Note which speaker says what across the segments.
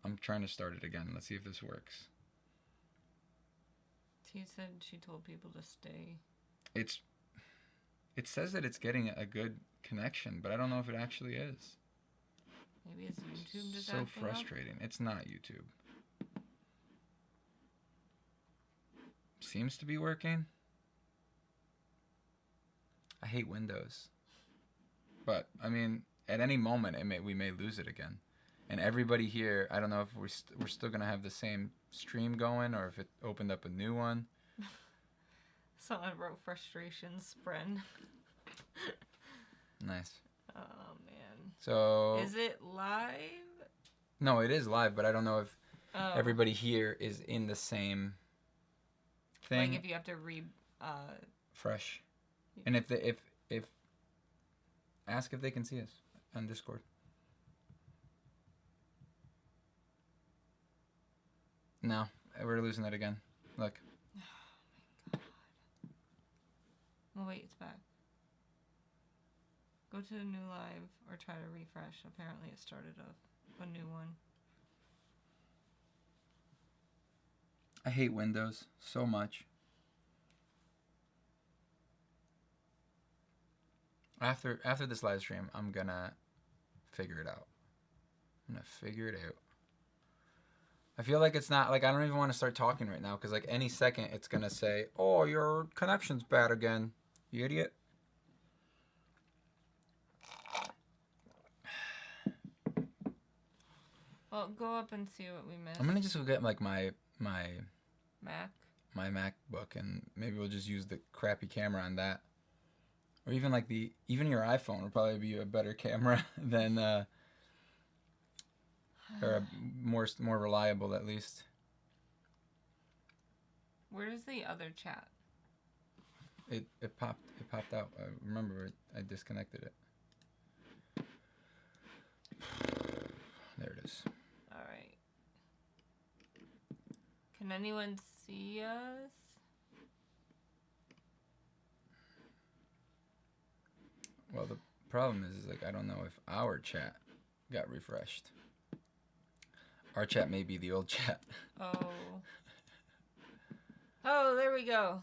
Speaker 1: I'm trying to start it again. Let's see if this works.
Speaker 2: She said she told people to stay.
Speaker 1: It says that it's getting a good connection, but I don't know if it actually is.
Speaker 2: Maybe it's YouTube just
Speaker 1: so
Speaker 2: acting
Speaker 1: frustrating.
Speaker 2: up?
Speaker 1: It's not YouTube. Seems to be working. I hate Windows. But, I mean, at any moment we may lose it again. And everybody here, I don't know if we're still going to have the same stream going or if it opened up a new one.
Speaker 2: Someone wrote frustration spread.
Speaker 1: Nice.
Speaker 2: Oh, man.
Speaker 1: So...
Speaker 2: Is it live?
Speaker 1: No, it is live, but I don't know if everybody here is in the same thing.
Speaker 2: Like if you have to
Speaker 1: fresh. And if ask if they can see us on Discord. No, we're losing it again. Look.
Speaker 2: Oh my god. Oh wait, it's back. Go to a new live or try to refresh. Apparently it started a new one.
Speaker 1: I hate Windows so much. After this live stream, I'm gonna figure it out. I feel like it's not, like, I don't even want to start talking right now, because, like, any second it's gonna say, oh, your connection's bad again, you idiot.
Speaker 2: Well, go up and see what we missed.
Speaker 1: I'm gonna just go get, like, my
Speaker 2: Mac?
Speaker 1: My MacBook, and maybe we'll just use the crappy camera on that. Or even, like, even your iPhone would probably be a better camera than, or more reliable, at least.
Speaker 2: Where's the other chat?
Speaker 1: It popped out. I remember I disconnected it. There it is.
Speaker 2: All right. Can anyone see us?
Speaker 1: Well, the problem is like, I don't know if our chat got refreshed. Our chat may be the old chat.
Speaker 2: Oh. Oh, there we go.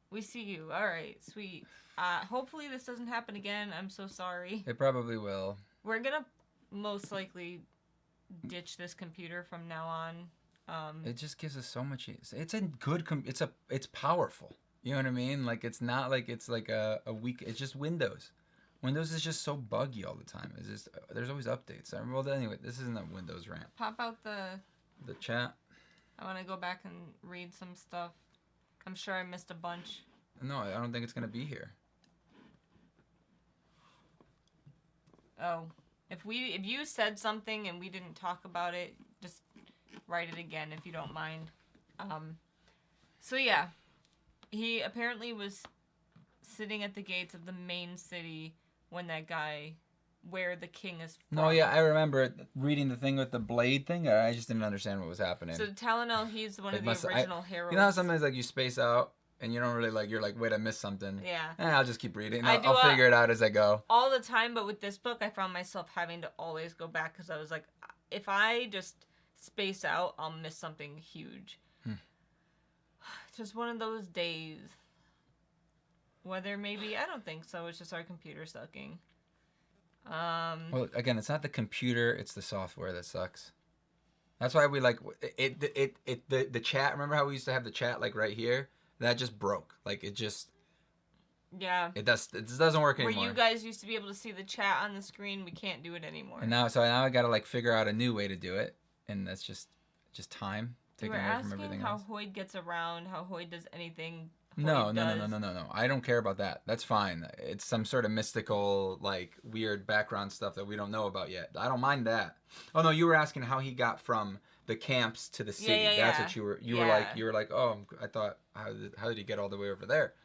Speaker 2: We see you. All right, sweet. Hopefully this doesn't happen again. I'm so sorry.
Speaker 1: It probably will.
Speaker 2: We're gonna most likely ditch this computer from now on.
Speaker 1: It just gives us so much. It's a good. It's powerful. You know what I mean? Like, it's not like it's like a weak. It's just Windows. Windows is just so buggy all the time. It's just there's always updates. Well, anyway, this isn't a Windows rant.
Speaker 2: Pop out the
Speaker 1: chat.
Speaker 2: I want to go back and read some stuff. I'm sure I missed a bunch.
Speaker 1: No, I don't think it's gonna be here.
Speaker 2: Oh, if you said something and we didn't talk about it, just write it again if you don't mind. So yeah, he apparently was sitting at the gates of the main city when that guy, where the king is from.
Speaker 1: No, yeah, I remember reading the thing with the blade thing. I just didn't understand what was happening.
Speaker 2: So Talonel, he's one of the original heroes.
Speaker 1: You know how sometimes like you space out and you don't really like, you're like, wait, I missed something.
Speaker 2: Yeah.
Speaker 1: I'll just keep reading. I'll figure it out as I go.
Speaker 2: All the time, but with this book, I found myself having to always go back because I was like, if I just space out, I'll miss something huge. Just one of those days. Whether maybe, I don't think so. It's just our computer sucking.
Speaker 1: Well, again, it's not the computer; it's the software that sucks. That's why we like the chat. Remember how we used to have the chat like right here? That just broke. Like it just.
Speaker 2: Yeah.
Speaker 1: It doesn't work anymore.
Speaker 2: Where you guys used to be able to see the chat on the screen, we can't do it anymore.
Speaker 1: And now I gotta like figure out a new way to do it, and that's just time taken away from everything else.
Speaker 2: How Hoyd gets around, how Hoyd does anything.
Speaker 1: No. I don't care about that. That's fine. It's some sort of mystical, like, weird background stuff that we don't know about yet. I don't mind that. Oh, no, you were asking how he got from the camps to the city. That's what you were like, oh, I thought, how did he get all the way over there?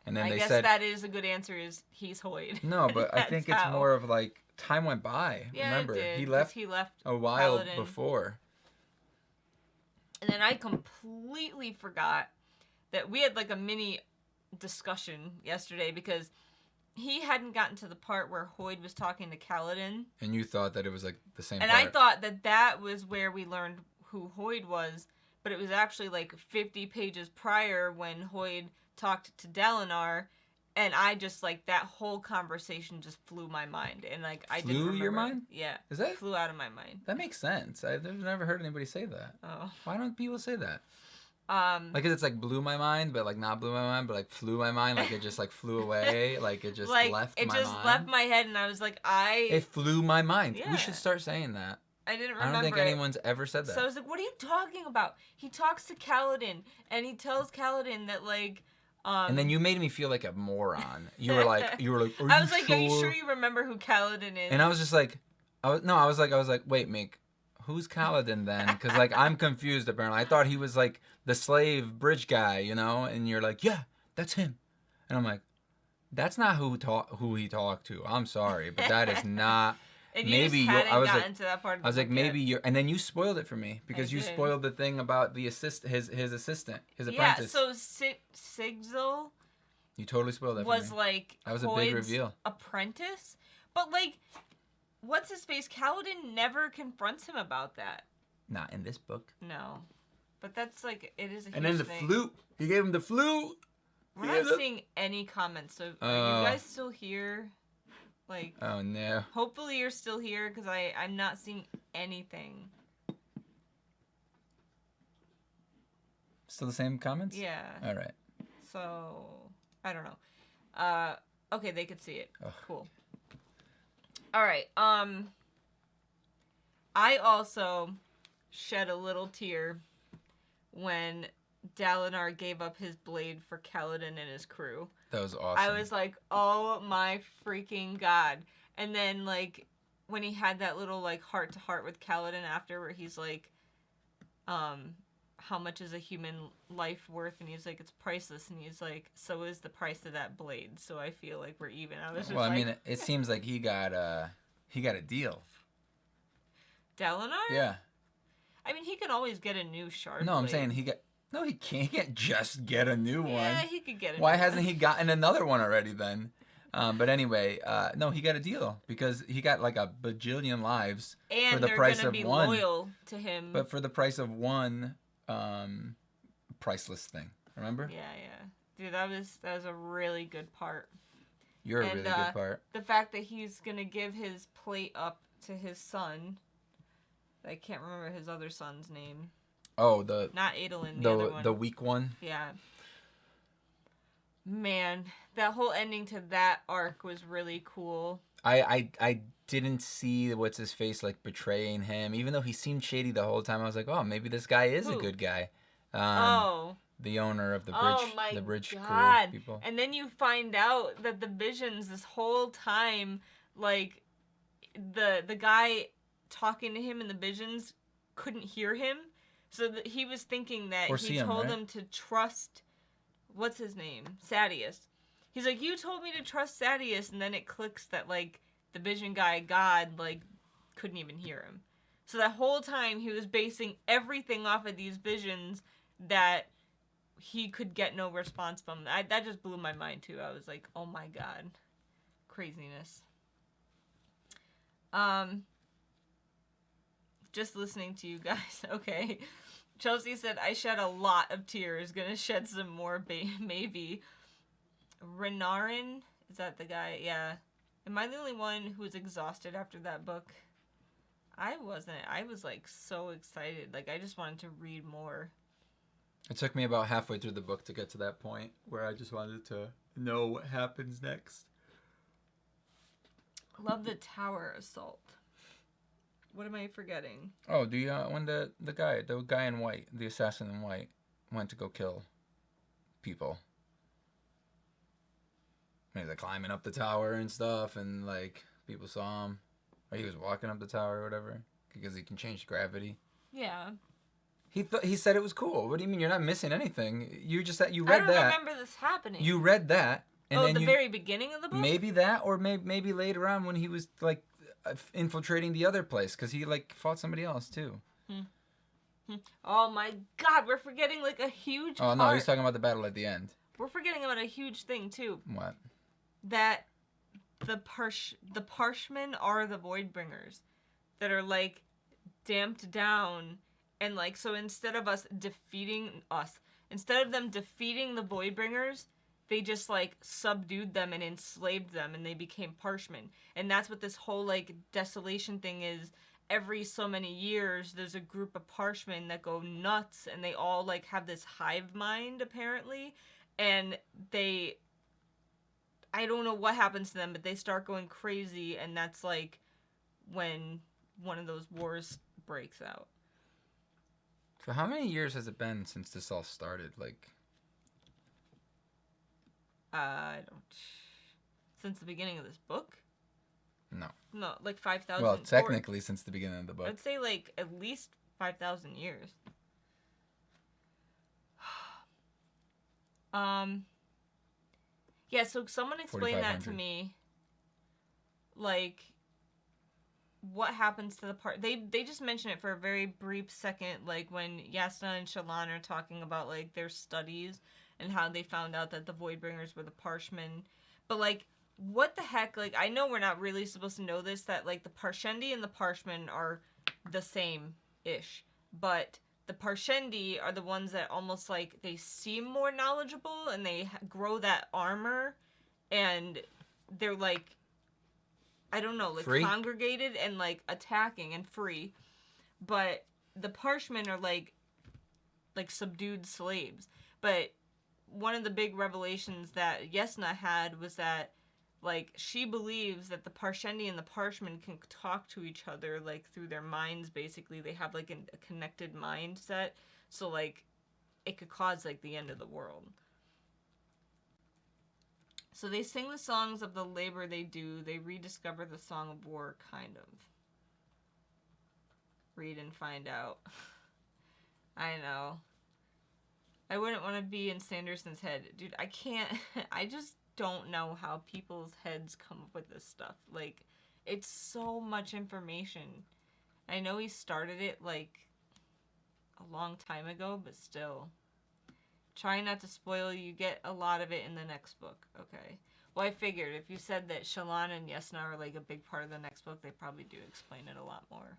Speaker 1: And then they said...
Speaker 2: that is a good answer, is he's Hoyd.
Speaker 1: No, but I think it's more of, like, time went by.
Speaker 2: Yeah,
Speaker 1: remember,
Speaker 2: it did,
Speaker 1: he left a while
Speaker 2: Paladin
Speaker 1: before.
Speaker 2: And then I completely forgot that we had like a mini discussion yesterday because he hadn't gotten to the part where Hoyd was talking to Kaladin.
Speaker 1: And you thought that it was like the same
Speaker 2: And
Speaker 1: part.
Speaker 2: I thought that was where we learned who Hoyd was, but it was actually like 50 pages prior when Hoyd talked to Dalinar, and I just like that whole conversation just flew my mind, and like I didn't remember.
Speaker 1: Flew your mind?
Speaker 2: Yeah.
Speaker 1: Is that?
Speaker 2: Flew out of my mind.
Speaker 1: That makes sense. I've never heard anybody say that.
Speaker 2: Oh.
Speaker 1: Why don't people say that? Like it's like blew my mind, but like not blew my mind, but like flew my mind, like it just like flew away, like it just
Speaker 2: like,
Speaker 1: left my mind.
Speaker 2: It just left my head, and I was like,
Speaker 1: It flew my mind.
Speaker 2: Yeah.
Speaker 1: We should start saying that.
Speaker 2: I didn't remember.
Speaker 1: I don't think anyone's ever said that.
Speaker 2: So I was like, what are you talking about? He talks to Kaladin, and he tells Kaladin that like.
Speaker 1: And then you made me feel like a moron. You were like, are you
Speaker 2: I was like,
Speaker 1: sure?
Speaker 2: are you sure you remember who Kaladin is?
Speaker 1: And I was just like, I was like, wait, Meek, who's Kaladin then? Because like I'm confused. Apparently, I thought he was like the slave bridge guy, you know. And you're like, yeah, that's him. And I'm like, that's not who he talked to. I'm sorry, but that is not.
Speaker 2: And
Speaker 1: maybe
Speaker 2: you just hadn't gotten
Speaker 1: like,
Speaker 2: to that part of the
Speaker 1: I was like,
Speaker 2: book
Speaker 1: maybe
Speaker 2: yet.
Speaker 1: you're, and then you spoiled it for me because
Speaker 2: I
Speaker 1: you
Speaker 2: did.
Speaker 1: spoiled the thing about the his assistant, his
Speaker 2: Yeah,
Speaker 1: apprentice.
Speaker 2: so Sigzil
Speaker 1: You totally spoiled that
Speaker 2: was
Speaker 1: for me.
Speaker 2: like
Speaker 1: That was a
Speaker 2: Hoyd's
Speaker 1: big reveal.
Speaker 2: apprentice, but like, what's his face? Kaladin never confronts him about that.
Speaker 1: Not in this book.
Speaker 2: No, but that's like it is a huge
Speaker 1: And then the
Speaker 2: thing.
Speaker 1: flute. He gave him the flute.
Speaker 2: We're not seeing any comments. So are you guys still here? Like,
Speaker 1: Oh no.
Speaker 2: hopefully you're still here because I'm not seeing anything.
Speaker 1: Still the same comments?
Speaker 2: Yeah.
Speaker 1: All right.
Speaker 2: So I don't know. Okay, they could see it.
Speaker 1: Ugh.
Speaker 2: Cool. All right. I also shed a little tear when Dalinar gave up his blade for Kaladin and his crew.
Speaker 1: That was awesome.
Speaker 2: I was like, oh my freaking god. And then like when he had that little like heart to heart with Kaladin after where he's like, how much is a human life worth? And he's like, it's priceless. And he's like, so is the price of that blade. So I feel like we're even. I was just
Speaker 1: well, I
Speaker 2: like,
Speaker 1: mean, it seems like he got a deal.
Speaker 2: Dalinar?
Speaker 1: Yeah.
Speaker 2: I mean, he can always get a new shard
Speaker 1: No, I'm
Speaker 2: blade.
Speaker 1: saying he can't just get a new one.
Speaker 2: Yeah, he could get a
Speaker 1: Why
Speaker 2: new
Speaker 1: hasn't
Speaker 2: one.
Speaker 1: he gotten another one already then? But anyway, no, he got a deal because he got like a bajillion lives
Speaker 2: And
Speaker 1: for the
Speaker 2: they're
Speaker 1: price
Speaker 2: gonna
Speaker 1: of
Speaker 2: be
Speaker 1: one.
Speaker 2: loyal to him.
Speaker 1: But for the price of one priceless thing. Remember?
Speaker 2: Yeah. Dude, that was a really good part.
Speaker 1: You're a really good part.
Speaker 2: The fact that he's gonna give his plate up to his son. I can't remember his other son's name.
Speaker 1: Oh,
Speaker 2: Not Adolin, the other one.
Speaker 1: the weak one.
Speaker 2: Yeah. Man, that whole ending to that arc was really cool.
Speaker 1: I didn't see what's his face like betraying him, even though he seemed shady the whole time. I was like, oh, maybe this guy is a
Speaker 2: Who?
Speaker 1: good guy. The owner of the bridge,
Speaker 2: Oh my
Speaker 1: the bridge
Speaker 2: God.
Speaker 1: crew people.
Speaker 2: And then you find out that the visions this whole time, like the guy talking to him in the visions couldn't hear him, so that he was thinking that
Speaker 1: Or
Speaker 2: he
Speaker 1: see him,
Speaker 2: told
Speaker 1: right?
Speaker 2: him to trust. What's his name? Sadius. He's like, you told me to trust Sadius, and then it clicks that like the vision guy God like couldn't even hear him. So that whole time he was basing everything off of these visions that he could get no response from. That just blew my mind too. I was like, oh my god, craziness. Just listening to you guys. Okay. Chelsea said, I shed a lot of tears. Gonna shed some more, maybe. Renarin? Is that the guy? Yeah. Am I the only one who was exhausted after that book? I wasn't. I was like so excited. Like I just wanted to read more.
Speaker 1: It took me about halfway through the book to get to that point where I just wanted to know what happens next.
Speaker 2: Love the tower assault. What am I forgetting?
Speaker 1: Oh, when the guy in white, the assassin in white, went to go kill people. He was like climbing up the tower and stuff, and like people saw him, or he was walking up the tower or whatever, because he can change gravity.
Speaker 2: Yeah.
Speaker 1: He said it was cool. What do you mean? You're not missing anything. You read
Speaker 2: I don't
Speaker 1: that.
Speaker 2: remember this happening.
Speaker 1: You read that. And then
Speaker 2: the very beginning of the book?
Speaker 1: Maybe that, or maybe later on when he was like infiltrating the other place, because he like fought somebody else too.
Speaker 2: Oh my god, we're forgetting like a huge part.
Speaker 1: Oh no, he's talking about the battle at the end.
Speaker 2: We're forgetting about a huge thing too.
Speaker 1: What?
Speaker 2: That the Parshmen are the Voidbringers that are like damped down, and like so instead of them defeating the Voidbringers, they just like subdued them and enslaved them, and they became Parshmen. And that's what this whole like desolation thing is. Every so many years, there's a group of Parshmen that go nuts, and they all like have this hive mind apparently, and I don't know what happens to them, but they start going crazy, and that's like when one of those wars breaks out.
Speaker 1: So how many years has it been since this all started? Like,
Speaker 2: I don't. Since the beginning of this book?
Speaker 1: no.
Speaker 2: No, like 5,000.
Speaker 1: Well, technically since the beginning of the book.
Speaker 2: I'd say like at least 5,000 years. Yeah, so someone explained that to me. Like, what happens to the part... They just mention it for a very brief second, like when Yasna and Shallan are talking about like their studies and how they found out that the Voidbringers were the Parshmen. But like, what the heck? Like, I know we're not really supposed to know this, that like the Parshendi and the Parshmen are the same-ish. But the Parshendi are the ones that almost like they seem more knowledgeable, and they grow that armor, and they're like, I don't know, like
Speaker 1: free?
Speaker 2: Congregated and like attacking and free. But the Parshmen are like subdued slaves. But one of the big revelations that Yesna had was that like she believes that the Parshendi and the Parshmen can talk to each other like through their minds. Basically, they have like a connected mindset, so like it could cause like the end of the world. So they sing the songs of the labor they do. They rediscover the song of war, kind of. Read and find out. I know. I wouldn't want to be in Sanderson's head. Dude, I can't... I just don't know how people's heads come up with this stuff. Like, it's so much information. I know he started it, like, a long time ago, but still. Try not to spoil, you get a lot of it in the next book. Okay. Well, I figured if you said that Shallan and Yesna are like a big part of the next book, they probably do explain it a lot more.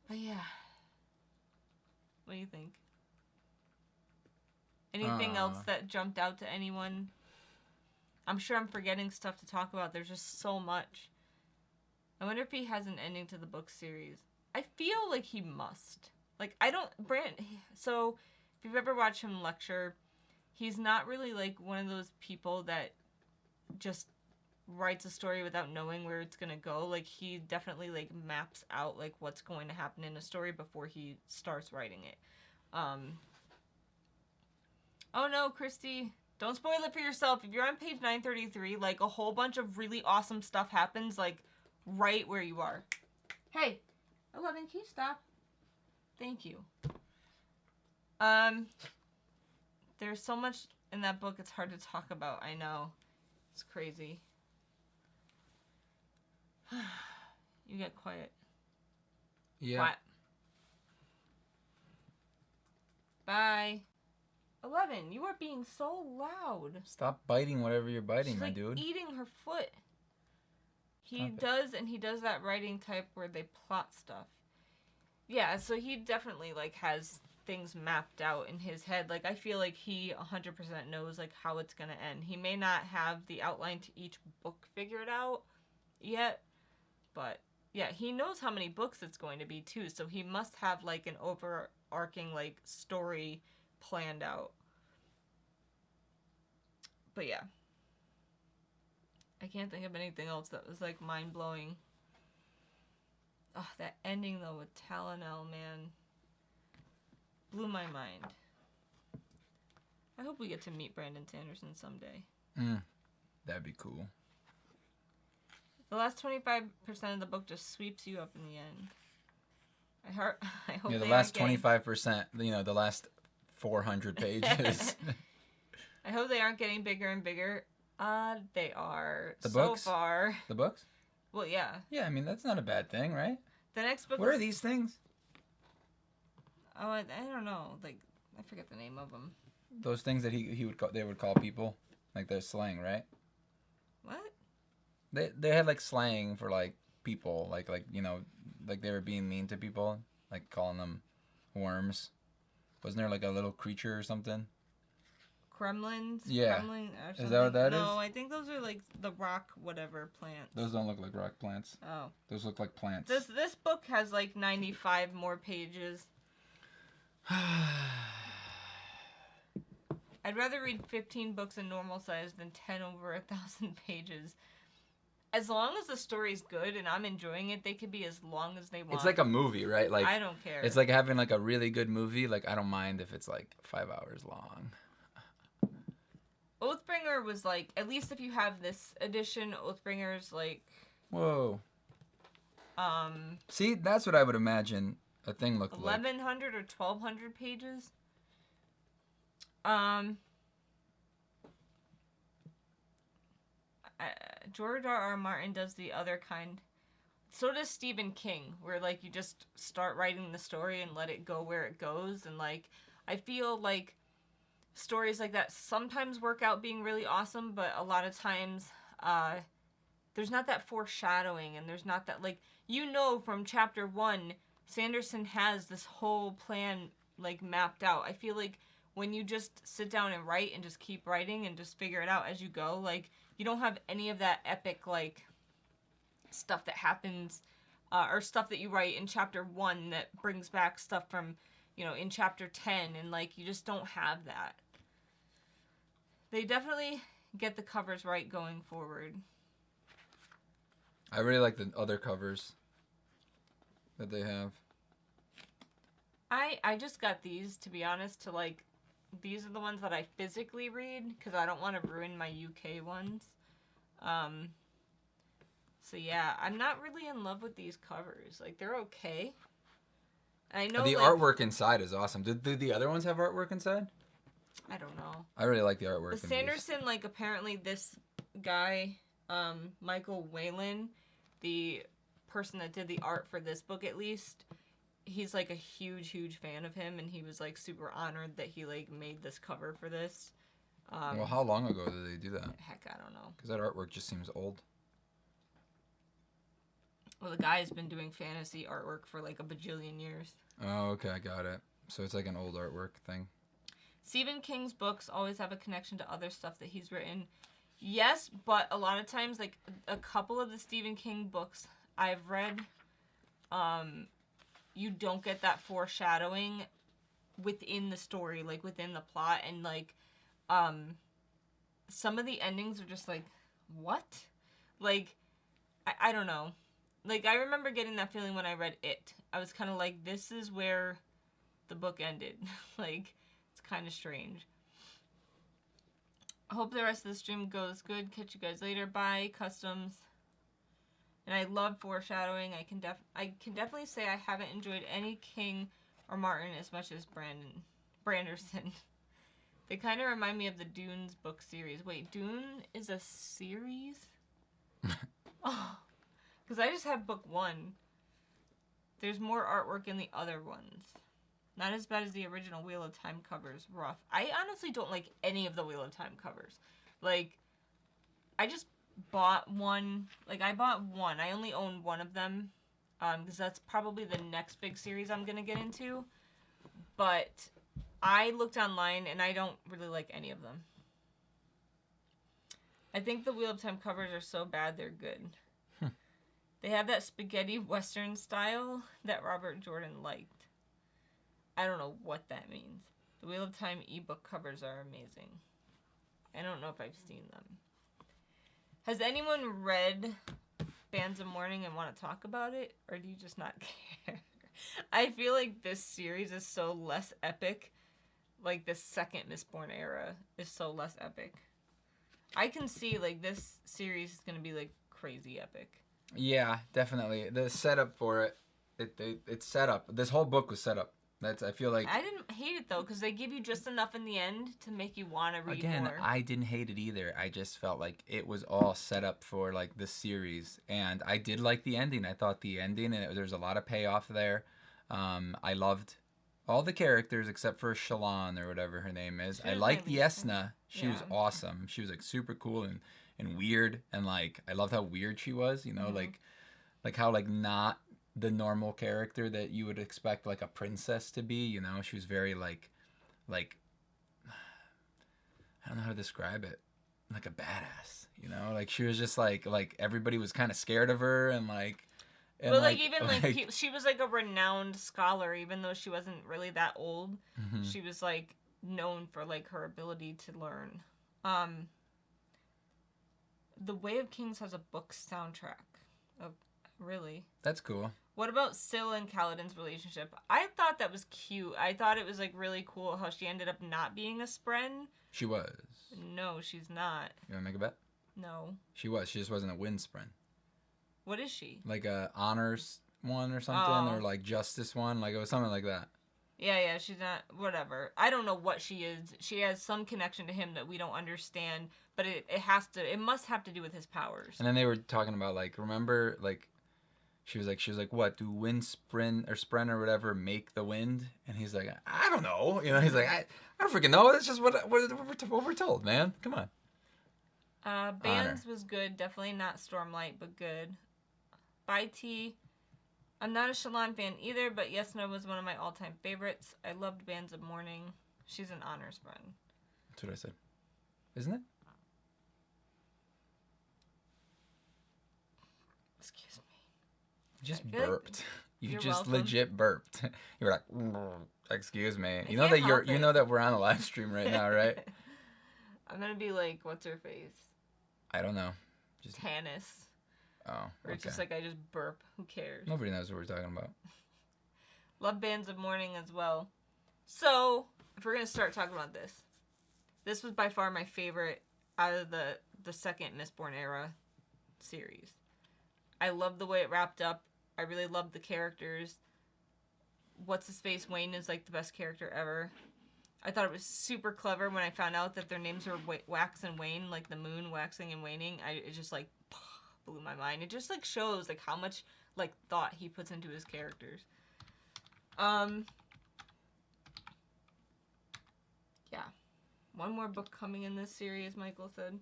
Speaker 2: But yeah. What do you think? Anything else that jumped out to anyone? I'm sure I'm forgetting stuff to talk about. There's just so much. I wonder if he has an ending to the book series. I feel like he must. Like, I don't... So... If you've ever watched him lecture, he's not really like one of those people that just writes a story without knowing where it's gonna go. Like, he definitely like maps out like what's going to happen in a story before he starts writing it. Oh no, Christy, don't spoil it for yourself. If you're on page 933, like a whole bunch of really awesome stuff happens like right where you are. Hey, 11, can you stop? Thank you. There's so much in that book, it's hard to talk about. I know. It's crazy. You get quiet.
Speaker 1: Yeah.
Speaker 2: Quiet. Bye. 11, you are being so loud.
Speaker 1: Stop biting whatever you're biting,
Speaker 2: She's
Speaker 1: my
Speaker 2: like
Speaker 1: dude.
Speaker 2: eating her foot. He
Speaker 1: Stop
Speaker 2: does that writing type where they plot stuff. Yeah, so he definitely like has things mapped out in his head. Like, I feel like he 100% knows like how it's gonna end. He may not have the outline to each book figured out yet, but yeah, he knows how many books it's going to be too, so he must have like an overarching like story planned out. But yeah, I can't think of anything else that was like mind-blowing. Oh, that ending though with Talonel, man, blew my mind. I hope we get to meet Brandon Sanderson someday.
Speaker 1: That'd be cool.
Speaker 2: The last 25% of the book just sweeps you up in the end. I hope.
Speaker 1: Yeah, the last 25%. You know, the last 400 pages.
Speaker 2: I hope they aren't getting bigger and bigger. They are.
Speaker 1: The
Speaker 2: so
Speaker 1: books?
Speaker 2: far.
Speaker 1: The books?
Speaker 2: Well, yeah.
Speaker 1: Yeah, I mean, that's not a bad thing, right?
Speaker 2: The next book.
Speaker 1: What are these things?
Speaker 2: Oh, I don't know. Like, I forget the name of them.
Speaker 1: Those things that they would call people, like their slang, right?
Speaker 2: What?
Speaker 1: They had like slang for like people, like like they were being mean to people, like calling them worms. Wasn't there like a little creature or something?
Speaker 2: Kremlins?
Speaker 1: Yeah.
Speaker 2: Kremlin or something?
Speaker 1: Is that what that
Speaker 2: no,
Speaker 1: is?
Speaker 2: I think those are like the rock whatever plants.
Speaker 1: Those don't look like rock plants.
Speaker 2: Oh.
Speaker 1: Those look like plants.
Speaker 2: This book has like 95 more pages. I'd rather read 15 books in normal size than 10 over 1,000 pages. As long as the story's good and I'm enjoying it, they could be as long as they want.
Speaker 1: It's like a movie, right? Like
Speaker 2: I don't care.
Speaker 1: It's like having like a really good movie. Like I don't mind if it's like 5 hours long.
Speaker 2: Oathbringer was like, at least if you have this edition, Oathbringer's like...
Speaker 1: Whoa. See, that's what I would imagine a thing looked like.
Speaker 2: 1,100 or 1,200 pages. George R.R. Martin does the other kind. So does Stephen King, where like you just start writing the story and let it go where it goes. And like, I feel like stories like that sometimes work out being really awesome, but a lot of times there's not that foreshadowing, and there's not that, like, you know, from chapter 1 Sanderson has this whole plan like mapped out. I feel like when you just sit down and write and just keep writing and just figure it out as you go, like, you don't have any of that epic like stuff that happens or stuff that you write in chapter 1 that brings back stuff from, you know, in chapter 10, and like you just don't have that. They definitely get the covers right going forward.
Speaker 1: I really like the other covers that they have.
Speaker 2: I just got these, to be honest, to like, these are the ones that I physically read because I don't want to ruin my UK ones. So yeah, I'm not really in love with these covers. Like, they're okay. I know
Speaker 1: the
Speaker 2: like,
Speaker 1: artwork inside is awesome. Did the other ones have artwork inside?
Speaker 2: I don't know.
Speaker 1: I really like the artwork.
Speaker 2: The Sanderson, like, apparently this guy, Michael Whalen, the person that did the art for this book at least, he's like a huge fan of him, and he was like super honored that he like made this cover for this.
Speaker 1: Well, how long ago did they do that?
Speaker 2: Heck, I don't know.
Speaker 1: Because that artwork just seems old.
Speaker 2: Well, the guy's been doing fantasy artwork for like a bajillion years.
Speaker 1: Oh, okay, I got it. So it's like an old artwork thing.
Speaker 2: Stephen King's books always have a connection to other stuff that he's written. Yes, but a lot of times, like, a couple of the Stephen King books I've read, you don't get that foreshadowing within the story, like, within the plot, and, like, some of the endings are just like, what? Like, I don't know. Like, I remember getting that feeling when I read It. I was kind of like, this is where the book ended. Like, it's kind of strange. I hope the rest of the stream goes good. Catch you guys later. Bye. Customs. And I love foreshadowing. I can definitely say I haven't enjoyed any King or Martin as much as Branderson. They kind of remind me of the Dunes book series. Wait, Dune is a series? Oh, because I just have book 1. There's more artwork in the other ones. Not as bad as the original Wheel of Time covers. Rough. I honestly don't like any of the Wheel of Time covers. Like, I just bought one. Like, I bought one. I only own one of them. Because that's probably the next big series I'm going to get into. But I looked online and I don't really like any of them. I think the Wheel of Time covers are so bad they're good. They have that spaghetti western style that Robert Jordan liked. I don't know what that means. The Wheel of Time ebook covers are amazing. I don't know if I've seen them. Has anyone read Bands of Mourning and want to talk about it? Or do you just not care? I feel like this series is so less epic. Like, the second Mistborn era is so less epic. I can see, like, this series is going to be, like, crazy epic.
Speaker 1: Yeah, definitely. The setup for it, it's set up. This whole book was set up. I feel like...
Speaker 2: I didn't hate it, though, because they give you just enough in the end to make you want to read more.
Speaker 1: Again, I didn't hate it either. I just felt like it was all set up for, like, the series. And I did like the ending. I thought the ending, and there's a lot of payoff there. I loved all the characters except for Shallan or whatever her name is. I liked Yesna. She was awesome. She was, like, super cool and and weird, and like I loved how weird she was. You know, like how like not the normal character that you would expect like a princess to be. You know, she was very like I don't know how to describe it, like a badass. You know, like she was just like everybody was kind of scared of her, and like. And
Speaker 2: But like even like she was like a renowned scholar, even though she wasn't really that old.
Speaker 1: Mm-hmm.
Speaker 2: She was like known for like her ability to learn. The Way of Kings has a book soundtrack. Oh, really?
Speaker 1: That's cool.
Speaker 2: What about Syl and Kaladin's relationship? I thought that was cute. I thought it was like really cool how she ended up not being a Spren.
Speaker 1: She was.
Speaker 2: No, she's not.
Speaker 1: You want to make a bet?
Speaker 2: No.
Speaker 1: She was. She just wasn't a wind Spren.
Speaker 2: What is she?
Speaker 1: Like a honors one or something, or like justice one. Like it was something like that.
Speaker 2: Yeah, she's not. Whatever. I don't know what she is. She has some connection to him that we don't understand, but it must have to do with his powers.
Speaker 1: And then they were talking about like, remember, like, she was like, what do wind Spren or whatever make the wind? And he's like, I don't know. You know, he's like, I don't freaking know. It's just what we're told, man. Come on.
Speaker 2: Bands was good. Definitely not Stormlight, but good. Bye T. I'm not a Shallan fan either, but Yes No was one of my all-time favorites. I loved Bands of Mourning. She's an honors friend.
Speaker 1: That's what I said. Isn't it?
Speaker 2: Excuse me.
Speaker 1: You just burped. You just
Speaker 2: welcome.
Speaker 1: legit burped. You were like, excuse me. You know
Speaker 2: can't
Speaker 1: that
Speaker 2: help
Speaker 1: you
Speaker 2: it.
Speaker 1: know that we're on a live stream right now, right?
Speaker 2: I'm gonna be like, what's her face?
Speaker 1: I don't know.
Speaker 2: Tannis.
Speaker 1: Oh,
Speaker 2: Or it's just like I just burp. Who cares?
Speaker 1: Nobody knows what we're talking about.
Speaker 2: Love Bands of Mourning as well. So, if we're going to start talking about this was by far my favorite out of the second Mistborn era series. I love the way it wrapped up. I really loved the characters. What's-his-face Wayne is like the best character ever. I thought it was super clever when I found out that their names were Wax and Wane, like the moon waxing and waning. It just like blew my mind. It just like shows like how much like thought he puts into his characters. Yeah. One more book coming in this series, Michael said.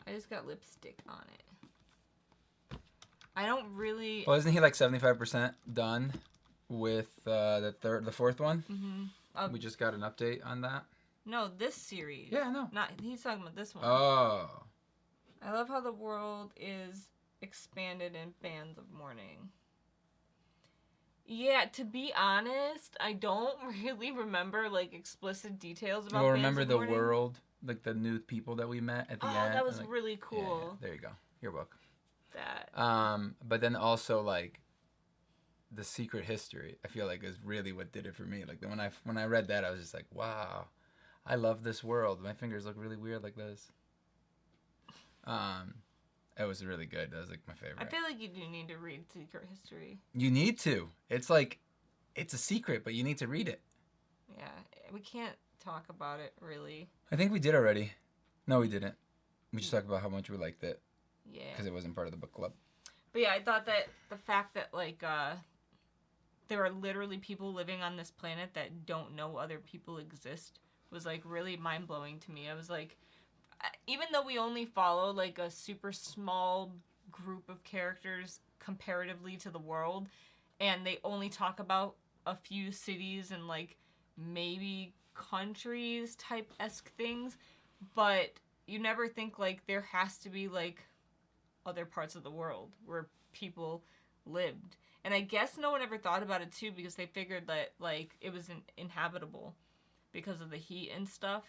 Speaker 2: I just got lipstick on it. I don't really.
Speaker 1: Well, isn't he like 75% done with the fourth one?
Speaker 2: Mm-hmm.
Speaker 1: We just got an update on that.
Speaker 2: No, this series.
Speaker 1: Yeah, no.
Speaker 2: Not he's talking about this one.
Speaker 1: Oh.
Speaker 2: I love how the world is expanded in Bands of Mourning. Yeah, to be honest, I don't really remember like explicit details about.
Speaker 1: Well,
Speaker 2: Bands
Speaker 1: remember
Speaker 2: of
Speaker 1: the
Speaker 2: Mourning.
Speaker 1: world, like the new people that we met at the end.
Speaker 2: Oh, that was
Speaker 1: like,
Speaker 2: really cool.
Speaker 1: Yeah, there you go. Your book.
Speaker 2: That.
Speaker 1: But then also like the secret history, I feel like is really what did it for me. Like when I read that, I was just like, wow, I love this world. My fingers look really weird like this. It was really good. That was like my favorite.
Speaker 2: I feel like you do need to read Secret History.
Speaker 1: You need to. It's like, it's a secret, but you need to read it.
Speaker 2: Yeah, we can't talk about it really.
Speaker 1: I think we did already. No, we didn't. We just talked about how much we liked it.
Speaker 2: Yeah.
Speaker 1: Because it wasn't part of the book club.
Speaker 2: But yeah, I thought that the fact that like there are literally people living on this planet that don't know other people exist was like really mind-blowing to me. I was like, even though we only follow like a super small group of characters comparatively to the world, and they only talk about a few cities and like maybe countries type-esque things, but you never think like there has to be like other parts of the world where people lived. And I guess no one ever thought about it too, because they figured that like it was inhabitable because of the heat and stuff.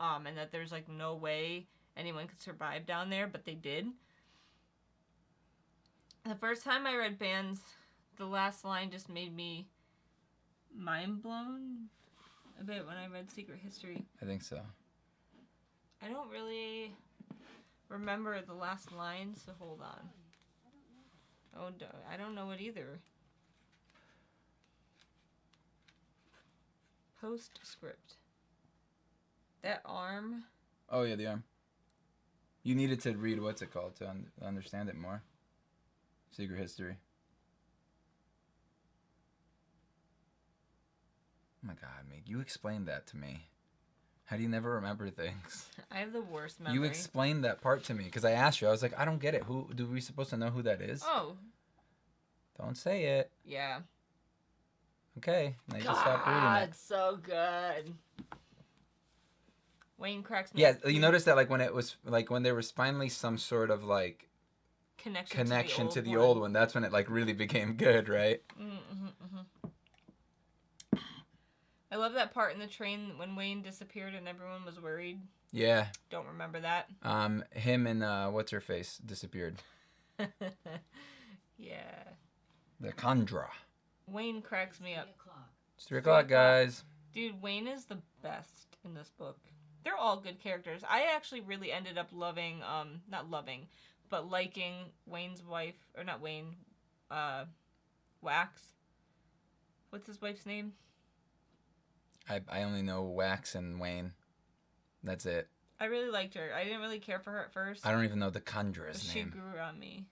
Speaker 2: And that there's like no way anyone could survive down there, but they did. The first time I read Bands, the last line just made me mind blown a bit when I read Secret History.
Speaker 1: I think so.
Speaker 2: I don't really remember the last line, so hold on. Oh, I don't know it either. Postscript. That arm.
Speaker 1: Oh, yeah, the arm. You needed to read, what's it called, to understand it more. Secret History. Oh my God, Meek, you explained that to me. How do you never remember things?
Speaker 2: I have the worst memory.
Speaker 1: You explained that part to me because I asked you. I was like, I don't get it. Who do we supposed to know who that is?
Speaker 2: Oh.
Speaker 1: Don't say it.
Speaker 2: Yeah.
Speaker 1: Okay. Now you just stop reading it.
Speaker 2: It's so good. Wayne cracks me
Speaker 1: Yeah,
Speaker 2: up.
Speaker 1: you noticed that like when it was like when there was finally some sort of like
Speaker 2: connection
Speaker 1: to the old one, that's when it like really became good, right?
Speaker 2: I love that part in the train when Wayne disappeared and everyone was worried.
Speaker 1: Yeah.
Speaker 2: Don't remember that.
Speaker 1: Him and what's her face disappeared.
Speaker 2: Yeah.
Speaker 1: The Kandra.
Speaker 2: Wayne cracks me up.
Speaker 1: It's 3 o'clock, guys.
Speaker 2: Dude, Wayne is the best in this book. They're all good characters. I actually really ended up loving, not loving, but liking Wayne's wife, or not Wayne, Wax. What's his wife's name?
Speaker 1: I only know Wax and Wayne. That's it.
Speaker 2: I really liked her. I didn't really care for her at first.
Speaker 1: I don't even know the Kandra's
Speaker 2: She
Speaker 1: name.
Speaker 2: grew on me.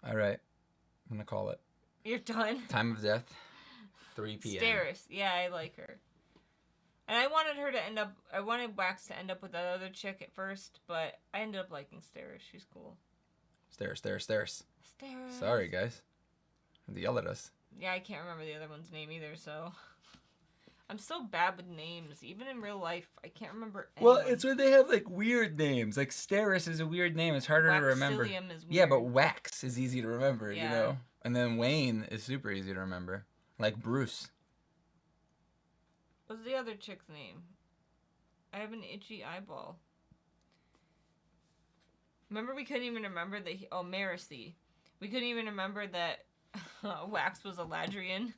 Speaker 1: All right. I'm going to call it.
Speaker 2: You're done?
Speaker 1: Time of death, 3 p.m.
Speaker 2: Steris. Yeah, I like her. And I wanted Wax to end up with that other chick at first, but I ended up liking Steris. She's cool.
Speaker 1: Steris.
Speaker 2: Steris.
Speaker 1: Sorry, guys. They yell at us.
Speaker 2: Yeah, I can't remember the other one's name either, so... I'm so bad with names. Even in real life, I can't remember anyone.
Speaker 1: Well, it's when they have, like, weird names. Like, Steris is a weird name. It's harder to remember.
Speaker 2: Waxilium is weird.
Speaker 1: Yeah, but Wax is easy to remember,
Speaker 2: Yeah.
Speaker 1: you know? And then Wayne is super easy to remember. Like Bruce.
Speaker 2: What's the other chick's name? I have an itchy eyeball. Remember we couldn't even remember that... Marcy. We couldn't even remember that Wax was a Ladrian.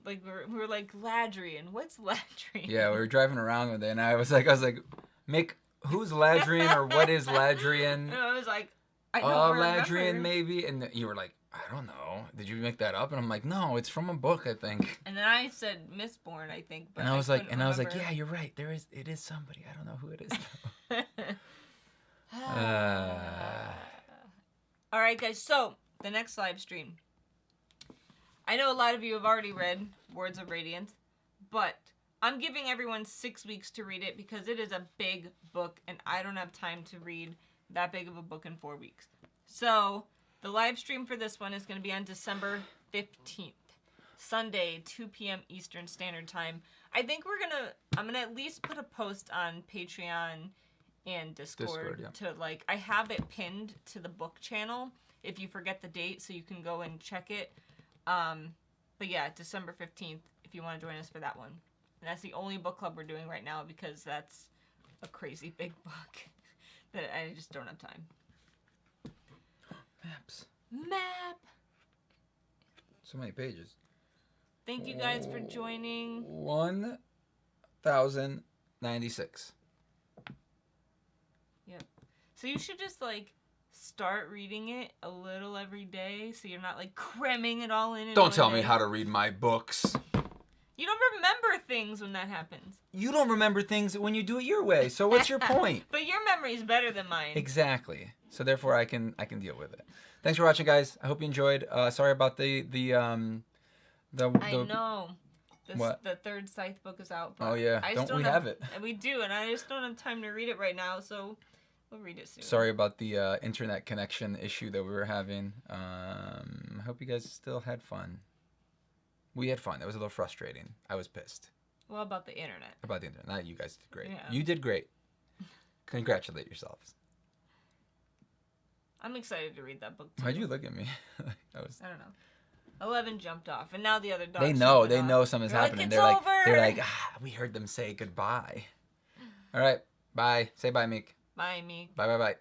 Speaker 2: Like, we were like, Ladrian. What's Ladrian?
Speaker 1: Yeah, we were driving around with it, and I was like, Mick, who's Ladrian or what is Ladrian?
Speaker 2: And I was like, I don't remember.
Speaker 1: Ladrian maybe? And you were like, I don't know. Did you make that up? And I'm like, no, it's from a book, I think.
Speaker 2: And then I said Mistborn, I think. But
Speaker 1: And I was like,
Speaker 2: remember.
Speaker 1: yeah, you're right. It is somebody. I don't know who it is though.
Speaker 2: All right, guys. So the next live stream. I know a lot of you have already read Words of Radiance, but I'm giving everyone 6 weeks to read it because it is a big book, and I don't have time to read that big of a book in 4 weeks. So the live stream for this one is going to be on December 15th, Sunday, 2 p.m. Eastern Standard Time. I think I'm gonna at least put a post on Patreon and Discord
Speaker 1: yeah.
Speaker 2: to like, I have it pinned to the book channel if you forget the date, so you can go and check it. But yeah, December 15th, if you want to join us for that one. And that's the only book club we're doing right now because that's a crazy big book that I just don't have time. Map!
Speaker 1: So many pages.
Speaker 2: Thank you guys for joining.
Speaker 1: 1,096.
Speaker 2: Yep. So you should just like start reading it a little every day so you're not like cramming it all in.
Speaker 1: Don't tell me how to read my books.
Speaker 2: You don't remember things when that happens.
Speaker 1: You don't remember things when you do it your way. So what's your point?
Speaker 2: But your memory is better than mine.
Speaker 1: Exactly. So therefore I can deal with it. Thanks for watching, guys. I hope you enjoyed. Sorry about the
Speaker 2: I know.
Speaker 1: What?
Speaker 2: The third Scythe book is out.
Speaker 1: Oh yeah. Don't we have it?
Speaker 2: We do, and I just don't have time to read it right now, so we'll read it soon.
Speaker 1: Sorry about the internet connection issue that we were having. I hope you guys still had fun. We had fun. It was a little frustrating. I was pissed.
Speaker 2: Well, about the internet.
Speaker 1: About the internet. Not you guys did great.
Speaker 2: Yeah.
Speaker 1: You did great. Congratulate yourselves.
Speaker 2: I'm excited to read that book too.
Speaker 1: Why'd you look at me?
Speaker 2: I don't know. 11 jumped off, and now the other dog.
Speaker 1: They know something's happening.
Speaker 2: They're like,
Speaker 1: they're like, we heard them say goodbye. All right, bye. Say bye, Meek.
Speaker 2: Bye, Meek.
Speaker 1: Bye.